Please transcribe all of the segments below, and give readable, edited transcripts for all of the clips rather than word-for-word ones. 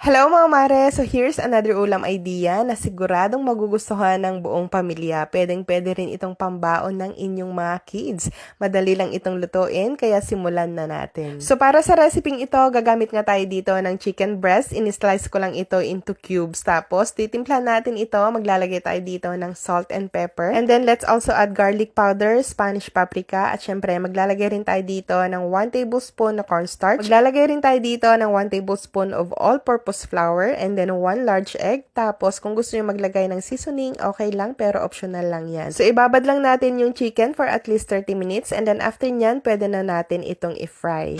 Hello mga mare! So here's another ulam idea na siguradong magugustuhan ng buong pamilya. Pwedeng-pwede rin itong pambaon ng inyong mga kids. Madali lang itong lutuin, kaya simulan na natin. So para sa recipe ito, gagamit nga tayo dito ng chicken breast. In-slice ko lang ito into cubes. Tapos titimpla natin ito, maglalagay tayo dito ng salt and pepper. And then let's also add garlic powder, Spanish paprika, at syempre maglalagay rin tayo dito ng 1 tablespoon na cornstarch. Maglalagay rin tayo dito ng 1 tablespoon of all-purpose flour, and then 1 large egg. Tapos, kung gusto nyo maglagay ng seasoning, okay lang, pero optional lang yan. So, ibabad lang natin yung chicken for at least 30 minutes, and then after nyan, pwede na natin itong i-fry.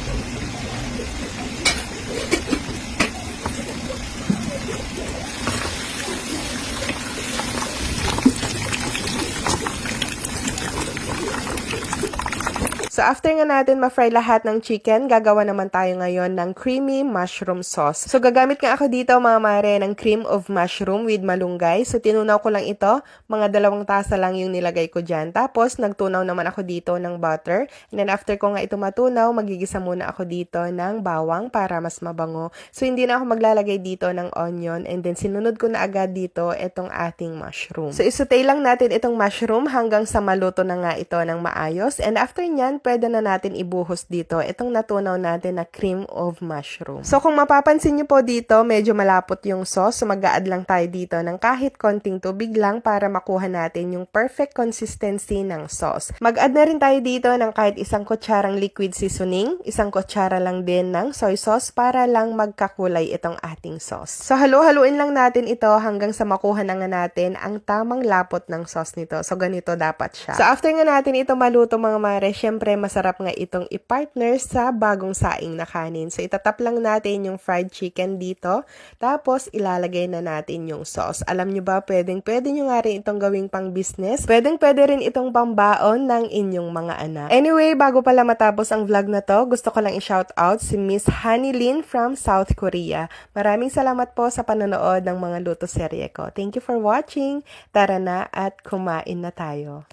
So, after nga natin ma-fry lahat ng chicken, gagawa naman tayo ngayon ng creamy mushroom sauce. So, gagamit nga ako dito mga mare ng cream of mushroom with malunggay. So, tinunaw ko lang ito. Mga 2 tasa lang yung nilagay ko dyan. Tapos, nagtunaw naman ako dito ng butter. And then, after ko nga ito matunaw, magigisa muna ako dito ng bawang para mas mabango. So, hindi na ako maglalagay dito ng onion. And then, sinunod ko na agad dito itong ating mushroom. So, isutay lang natin itong mushroom hanggang sa maluto na nga ito ng maayos. And after nyan, pwede na natin ibuhos dito itong natunaw natin na cream of mushroom. So, kung mapapansin nyo po dito, medyo malapot yung sauce. So, mag-a-add lang tayo dito ng kahit konting tubig lang para makuha natin yung perfect consistency ng sauce. Mag-add na rin tayo dito ng kahit 1 kutsarang liquid seasoning, 1 kutsara lang din ng soy sauce para lang magkakulay itong ating sauce. So, halu-haluin lang natin ito hanggang sa makuha na nga natin ang tamang lapot ng sauce nito. So, ganito dapat siya. So, after nga natin ito maluto mga mare, syempre masarap nga itong i-partner sa bagong saing na kanin. So, itatap lang natin yung fried chicken dito. Tapos, ilalagay na natin yung sauce. Alam nyo ba, pwede nyo nga rin itong gawing pang business. Pwede rin itong pambaon ng inyong mga anak. Anyway, bago pala matapos ang vlog na to, gusto ko lang i-shout out si Miss Honey Lin from South Korea. Maraming salamat po sa panonood ng mga luto serye ko. Thank you for watching. Tara na at kumain na tayo.